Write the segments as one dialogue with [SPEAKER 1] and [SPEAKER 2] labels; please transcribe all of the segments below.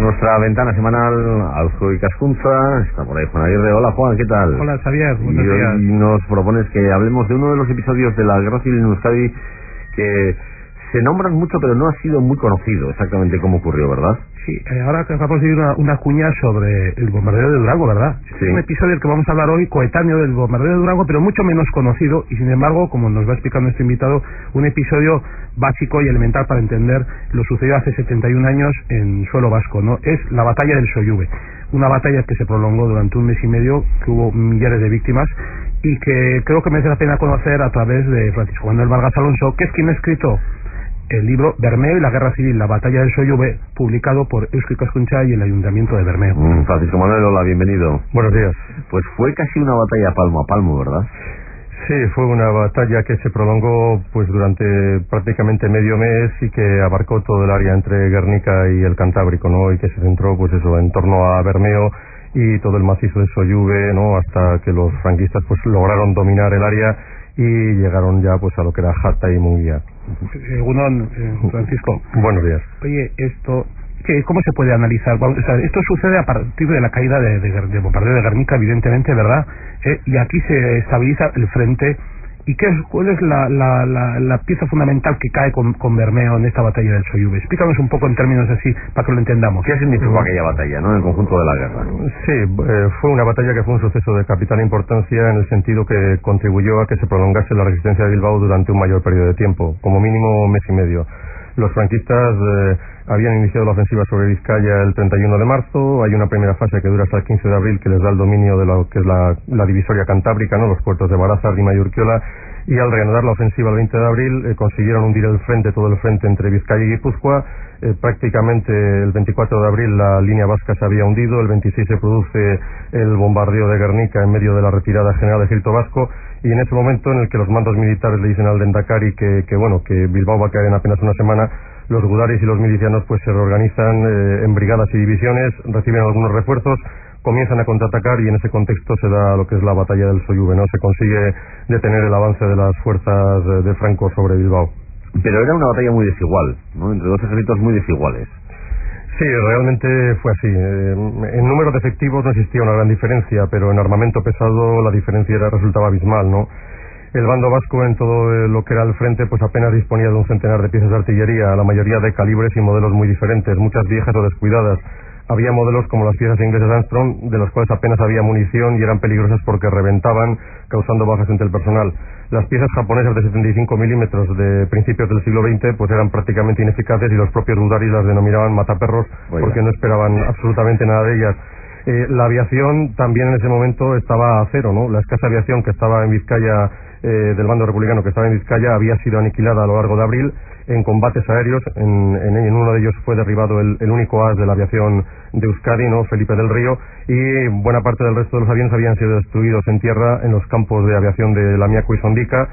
[SPEAKER 1] nuestra ventana semanal a Eusko Ikaskuntza. Está por ahí Juan Aguirre. Hola Juan, ¿qué tal?
[SPEAKER 2] Hola Xavier, buenos
[SPEAKER 1] días. Y nos propones que hablemos de uno de los episodios de la Guerra Civil en Euskadi que se nombran mucho pero no ha sido muy conocido exactamente cómo ocurrió, ¿verdad?
[SPEAKER 2] Sí, ahora que acabamos de ir una cuña sobre el bombardeo de Durango, ¿verdad?
[SPEAKER 1] Sí.
[SPEAKER 2] Es un episodio del que vamos a hablar hoy, coetáneo del bombardeo de Durango, pero mucho menos conocido y sin embargo, como nos va a explicar nuestro invitado, un episodio básico y elemental para entender lo sucedido hace 71 años en suelo vasco, ¿no? Es la batalla del Soyube, una batalla que se prolongó durante un mes y medio, que hubo millares de víctimas y que creo que merece la pena conocer a través de Francisco Manuel Vargas Alonso, que es quien ha escrito el libro Bermeo y la Guerra Civil, la batalla del Soyube, publicado por Eusko Ikaskuntza y el Ayuntamiento de Bermeo.
[SPEAKER 1] Francisco Manuel, hola, bienvenido.
[SPEAKER 3] Buenos días.
[SPEAKER 1] Pues fue casi una batalla palmo a palmo, ¿verdad?
[SPEAKER 3] Sí, fue una batalla que se prolongó pues durante prácticamente medio mes y que abarcó todo el área entre Guernica y el Cantábrico, ¿no? Y que se centró pues eso en torno a Bermeo y todo el macizo de Soyube, ¿no? Hasta que los franquistas pues lograron dominar el área y llegaron ya pues a lo que era Jata y Munguía.
[SPEAKER 2] Francisco.
[SPEAKER 3] Buenos días.
[SPEAKER 2] Oye, ¿cómo se puede analizar? O sea, esto sucede a partir de la caída de bombardeo de Guernica, evidentemente, ¿verdad? Y aquí se estabiliza el frente. ¿Y cuál es la pieza fundamental que cae con Bermeo en esta batalla del Soyube? Explícanos un poco en términos así, para que lo entendamos.
[SPEAKER 1] ¿Qué significó aquella batalla, no, en el conjunto de la guerra?
[SPEAKER 3] Sí, fue una batalla que fue un suceso de capital importancia en el sentido que contribuyó a que se prolongase la resistencia de Bilbao durante un mayor periodo de tiempo, como mínimo mes y medio. Los franquistas habían iniciado la ofensiva sobre Vizcaya el 31 de marzo, hay una primera fase que dura hasta el 15 de abril que les da el dominio de lo que es la divisoria cantábrica, ¿no? Los puertos de Barazas, Rima y Urquiola, y al reanudar la ofensiva el 20 de abril consiguieron hundir todo el frente entre Vizcaya y Guipúzcoa. Prácticamente el 24 de abril la línea vasca se había hundido, el 26 se produce el bombardeo de Guernica en medio de la retirada general del ejército vasco, y en ese momento en el que los mandos militares le dicen al Lehendakari que Bilbao va a caer en apenas una semana, los gudaris y los milicianos pues se reorganizan en brigadas y divisiones, reciben algunos refuerzos, comienzan a contraatacar y en ese contexto se da lo que es la batalla del Soyube, ¿no? Se consigue detener el avance de las fuerzas de Franco sobre Bilbao.
[SPEAKER 1] Pero era una batalla muy desigual, ¿no? Entre dos ejércitos muy desiguales.
[SPEAKER 3] Sí, realmente fue así. En número de efectivos no existía una gran diferencia, pero en armamento pesado la diferencia resultaba abismal, ¿no? El bando vasco en todo lo que era el frente pues apenas disponía de un centenar de piezas de artillería, la mayoría de calibres y modelos muy diferentes, muchas viejas o descuidadas. Había modelos como las piezas inglesas Armstrong, de los cuales apenas había munición y eran peligrosas porque reventaban, causando bajas entre el personal. Las piezas japonesas de 75 milímetros de principios del siglo XX pues eran prácticamente ineficaces y los propios gudaris las denominaban mataperros porque no esperaban absolutamente nada de ellas. La aviación también en ese momento estaba a cero, ¿no? La escasa aviación que estaba en Vizcaya, del bando republicano que estaba en Vizcaya, había sido aniquilada a lo largo de abril en combates aéreos. En uno de ellos fue derribado el único as de la aviación de Euskadi, ¿no? Felipe del Río, y buena parte del resto de los aviones habían sido destruidos en tierra en los campos de aviación de Lamiaco y Sondica.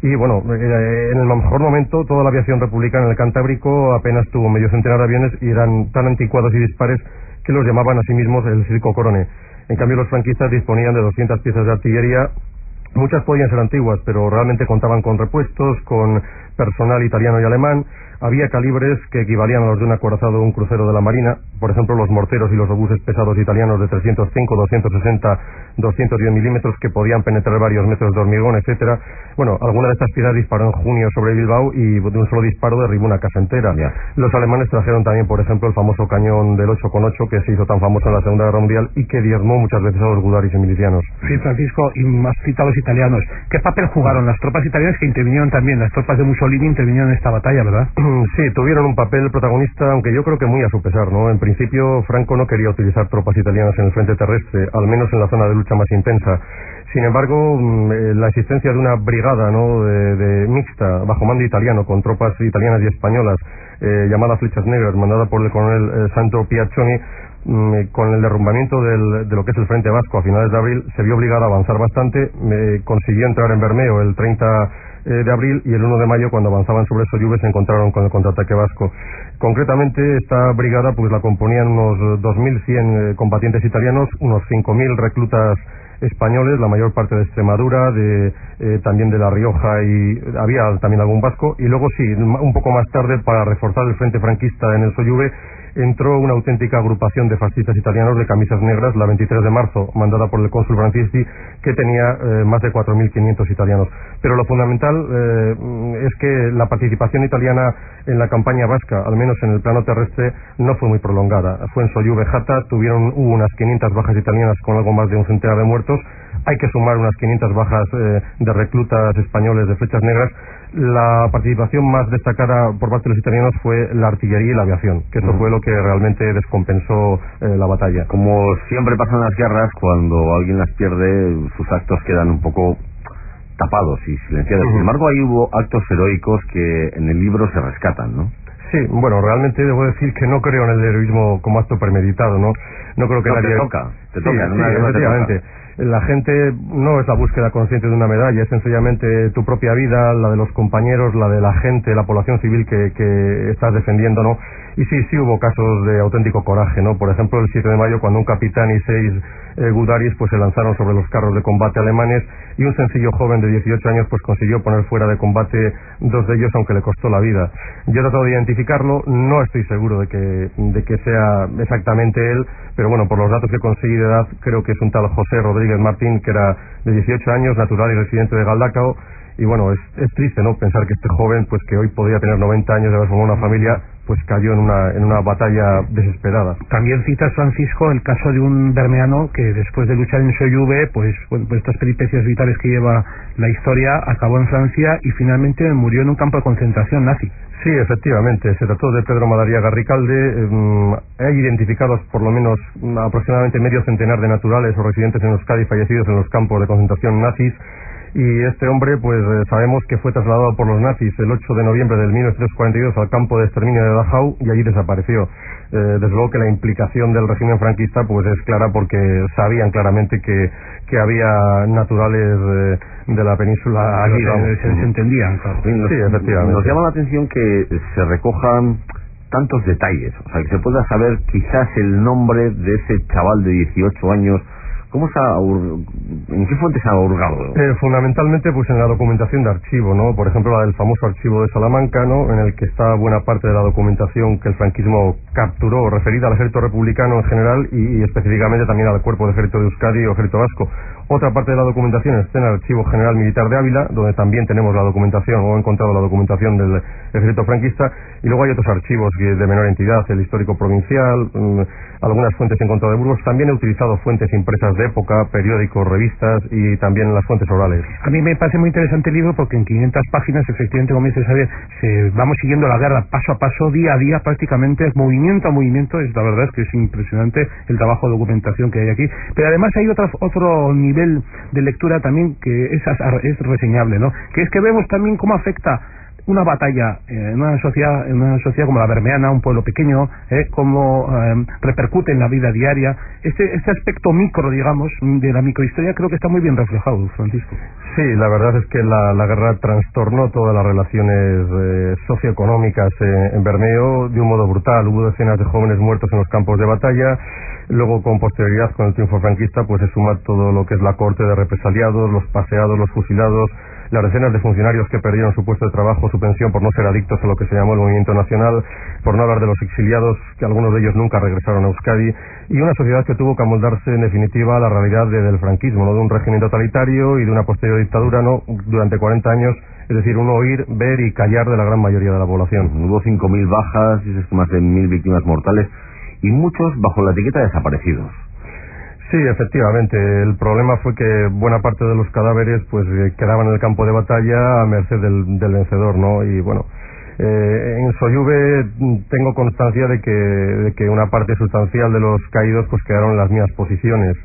[SPEAKER 3] Y bueno, en el mejor momento toda la aviación republicana en el Cantábrico apenas tuvo medio centenar de aviones y eran tan anticuados y dispares que los llamaban a sí mismos el circo Corone. En cambio los franquistas disponían de 200 piezas de artillería. Muchas podían ser antiguas, pero realmente contaban con repuestos, con personal italiano y alemán. Había calibres que equivalían a los de un acorazado o un crucero de la Marina, por ejemplo los morteros y los obuses pesados italianos de 305, 260, 210 milímetros que podían penetrar varios metros de hormigón, etcétera. Bueno, alguna de estas piezas disparó en junio sobre Bilbao y de un solo disparo derribó una casa entera.
[SPEAKER 1] Yeah.
[SPEAKER 3] Los alemanes trajeron también, por ejemplo, el famoso cañón del 8,8 que se hizo tan famoso en la Segunda Guerra Mundial y que diezmó muchas veces a los gudaris y milicianos.
[SPEAKER 2] Sí, Francisco, y más citados italianos. ¿Qué papel jugaron las tropas italianas que intervinieron también? Las tropas de Mussolini intervinieron en esta batalla, ¿verdad?
[SPEAKER 3] Sí, tuvieron un papel protagonista, aunque yo creo que muy a su pesar, ¿no? En principio, Franco no quería utilizar tropas italianas en el frente terrestre, al menos en la zona de lucha más intensa. Sin embargo, la existencia de una brigada, ¿no? de mixta, bajo mando italiano, con tropas italianas y españolas, llamada Flechas Negras, mandada por el coronel Santo Piaccioni, con el derrumbamiento de lo que es el Frente Vasco a finales de abril, se vio obligada a avanzar bastante, consiguió entrar en Bermeo el 30 de abril y el 1 de mayo, cuando avanzaban sobre Soyube, se encontraron con el contraataque vasco. Concretamente, esta brigada pues la componían unos 2.100 combatientes italianos, unos 5.000 reclutas españoles, la mayor parte de Extremadura, también de La Rioja, y había también algún vasco. Y luego sí, un poco más tarde, para reforzar el frente franquista en el Soyube, entró una auténtica agrupación de fascistas italianos de camisas negras la 23 de marzo, mandada por el cónsul Francisci, que tenía más de 4.500 italianos. Pero lo fundamental es que la participación italiana en la campaña vasca, al menos en el plano terrestre, no fue muy prolongada. Fue en Solluz-Beata, hubo unas 500 bajas italianas con algo más de un centenar de muertos. Hay que sumar unas 500 bajas de reclutas españoles de flechas negras. La participación más destacada por parte de los italianos fue la artillería y la aviación, que eso fue lo que realmente descompensó la batalla.
[SPEAKER 1] Como siempre pasa en las guerras, cuando alguien las pierde, sus actos quedan un poco tapados y silenciados. Sin embargo, ahí hubo actos heroicos que en el libro se rescatan, ¿no?
[SPEAKER 3] Sí, bueno, realmente debo decir que no creo en el heroísmo como acto premeditado, ¿no? No creo que nadie...
[SPEAKER 1] Te toca,
[SPEAKER 3] efectivamente. La gente no es la búsqueda consciente de una medalla, es sencillamente tu propia vida, la de los compañeros, la de la gente, la población civil que estás defendiendo, ¿no? Y sí hubo casos de auténtico coraje, ¿no? Por ejemplo, el 7 de mayo, cuando un capitán y 6 gudaris pues se lanzaron sobre los carros de combate alemanes, y un sencillo joven de 18 años pues consiguió poner fuera de combate 2 de ellos, aunque le costó la vida. Yo he tratado de identificarlo, no estoy seguro de que sea exactamente él, pero bueno, por los datos que conseguí de edad, creo que es un tal José Rodríguez Martín, que era de 18 años, natural y residente de Galdacao. Y bueno, es triste, ¿no?, pensar que este joven, pues que hoy podría tener 90 años de haber formado una familia, pues cayó en una batalla desesperada.
[SPEAKER 2] También citas, Francisco, el caso de un bermeano que después de luchar en Solluz, pues estas peripecias vitales que lleva la historia, acabó en Francia y finalmente murió en un campo de concentración nazi.
[SPEAKER 3] Sí, efectivamente, se trató de Pedro Madariaga Ricalde. Hay identificados por lo menos aproximadamente medio centenar de naturales o residentes en Euskadi fallecidos en los campos de concentración nazis. Y este hombre, pues sabemos que fue trasladado por los nazis el 8 de noviembre del 1942 al campo de exterminio de Dachau y allí desapareció. Desde luego que la implicación del régimen franquista pues es clara, porque sabían claramente que había naturales de la península allí,
[SPEAKER 2] se entendían, claro.
[SPEAKER 3] Sí, efectivamente.
[SPEAKER 1] Nos llama la atención que se recojan tantos detalles, o sea, que se pueda saber quizás el nombre de ese chaval de 18 años. ¿En qué fuentes se ha hurgado?
[SPEAKER 3] Fundamentalmente pues en la documentación de archivo, ¿no? Por ejemplo, la del famoso archivo de Salamanca, ¿no?, en el que está buena parte de la documentación que el franquismo capturó, referida al ejército republicano en general y específicamente también al cuerpo de ejército de Euskadi o ejército vasco. Otra parte de la documentación está en el Archivo General Militar de Ávila, donde también tenemos la documentación, o he encontrado la documentación del ejército franquista, y luego hay otros archivos de menor entidad, el histórico provincial, algunas fuentes he encontrado de Burgos. También he utilizado fuentes impresas de época, periódicos, revistas y también las fuentes orales.
[SPEAKER 2] A mí me parece muy interesante el libro porque en 500 páginas, efectivamente, como dices, vamos siguiendo la guerra paso a paso, día a día, prácticamente, movimiento a movimiento. La verdad es que es impresionante el trabajo de documentación que hay aquí. Pero además hay otro nivel de lectura también que es reseñable, ¿no? Que es que vemos también cómo afecta una batalla en una sociedad como la bermeana, un pueblo pequeño, cómo repercute en la vida diaria. Este aspecto micro, digamos, de la microhistoria, creo que está muy bien reflejado, Francisco.
[SPEAKER 3] Sí, la verdad es que la guerra trastornó todas las relaciones socioeconómicas en Bermeo de un modo brutal. Hubo decenas de jóvenes muertos en los campos de batalla. Luego, con posterioridad, con el triunfo franquista, pues se suma todo lo que es la corte de represaliados, los paseados, los fusilados, las decenas de funcionarios que perdieron su puesto de trabajo, su pensión, por no ser adictos a lo que se llamó el movimiento nacional, por no hablar de los exiliados, que algunos de ellos nunca regresaron a Euskadi, y una sociedad que tuvo que amoldarse en definitiva a la realidad del franquismo, ¿no?, de un régimen totalitario y de una posterior dictadura, ¿no?, durante 40 años, es decir, un oír, ver y callar de la gran mayoría de la población.
[SPEAKER 1] Hubo 5.000 bajas, más de 1.000 víctimas mortales, y muchos bajo la etiqueta de desaparecidos.
[SPEAKER 3] Sí, efectivamente. El problema fue que buena parte de los cadáveres pues quedaban en el campo de batalla a merced del vencedor, ¿no? Y bueno, en Solluz tengo constancia de que una parte sustancial de los caídos pues quedaron en las mismas posiciones.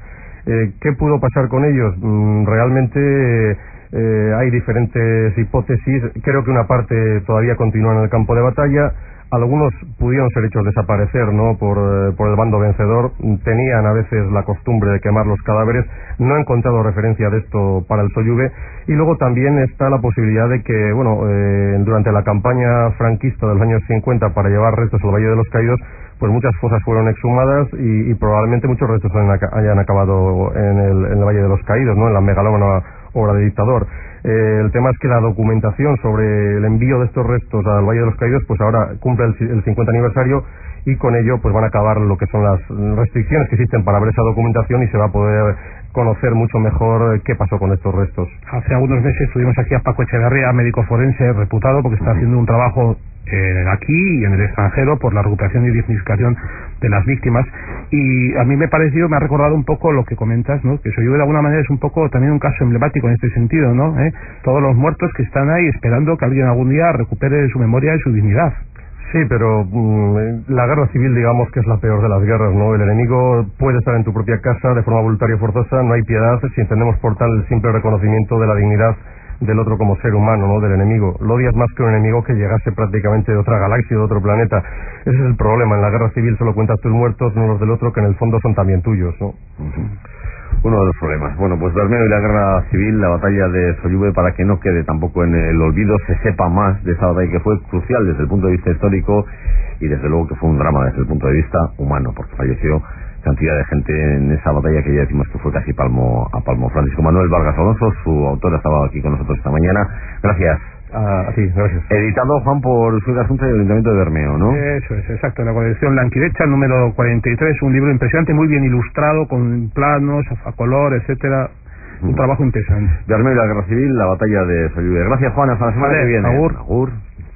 [SPEAKER 3] ¿Qué pudo pasar con ellos? Realmente hay diferentes hipótesis. Creo que una parte todavía continúa en el campo de batalla. Algunos pudieron ser hechos desaparecer, ¿no?, por el bando vencedor. Tenían a veces la costumbre de quemar los cadáveres. No he encontrado referencia de esto para el Solluz. Y luego también está la posibilidad de que, bueno, durante la campaña franquista de los años 50 para llevar restos al Valle de los Caídos, pues muchas fosas fueron exhumadas y probablemente muchos restos hayan acabado en el Valle de los Caídos, ¿no?, en la megalómana obra de dictador. El tema es que la documentación sobre el envío de estos restos al Valle de los Caídos pues ahora cumple el 50 aniversario y con ello pues van a acabar lo que son las restricciones que existen para ver esa documentación y se va a poder conocer mucho mejor qué pasó con estos restos.
[SPEAKER 2] Hace algunos meses tuvimos aquí a Paco Echeverría, médico forense reputado, porque está haciendo un trabajo aquí y en el extranjero por la recuperación y dignificación de las víctimas, y a mí me ha recordado un poco lo que comentas, ¿no? Que Sollube de alguna manera es un poco también un caso emblemático en este sentido, ¿no? Todos los muertos que están ahí esperando que alguien algún día recupere su memoria y su dignidad.
[SPEAKER 3] Sí, pero la guerra civil, digamos que es la peor de las guerras, ¿no? El enemigo puede estar en tu propia casa de forma voluntaria o forzosa, no hay piedad si entendemos por tal el simple reconocimiento de la dignidad del otro como ser humano, ¿no? Del enemigo. Lo odias más que un enemigo que llegase prácticamente de otra galaxia, de otro planeta. Ese es el problema. En la guerra civil solo cuentas tus muertos, no los del otro, que en el fondo son también tuyos, ¿no?
[SPEAKER 1] Uno de los problemas. Bueno, pues Bermeo y la guerra civil, la batalla de Sollube, para que no quede tampoco en el olvido, se sepa más de esa batalla que fue crucial desde el punto de vista histórico y desde luego que fue un drama desde el punto de vista humano, porque falleció cantidad de gente en esa batalla que ya decimos que fue casi palmo a palmo. Francisco Manuel Vargas Alonso, su autor, ha estado aquí con nosotros esta mañana. Gracias.
[SPEAKER 3] A ti, gracias.
[SPEAKER 1] Editado, Juan, por Suiga Asunta y el Ayuntamiento de Bermeo, ¿no?
[SPEAKER 2] Eso es, exacto, en la colección Lanquidecha, número 43, un libro impresionante, muy bien ilustrado, con planos, a color, etcétera. Un trabajo interesante.
[SPEAKER 1] Bermeo y la guerra civil, la batalla de Sollube. Gracias, Juan, hasta la semana que viene.
[SPEAKER 2] Agur.
[SPEAKER 1] Agur.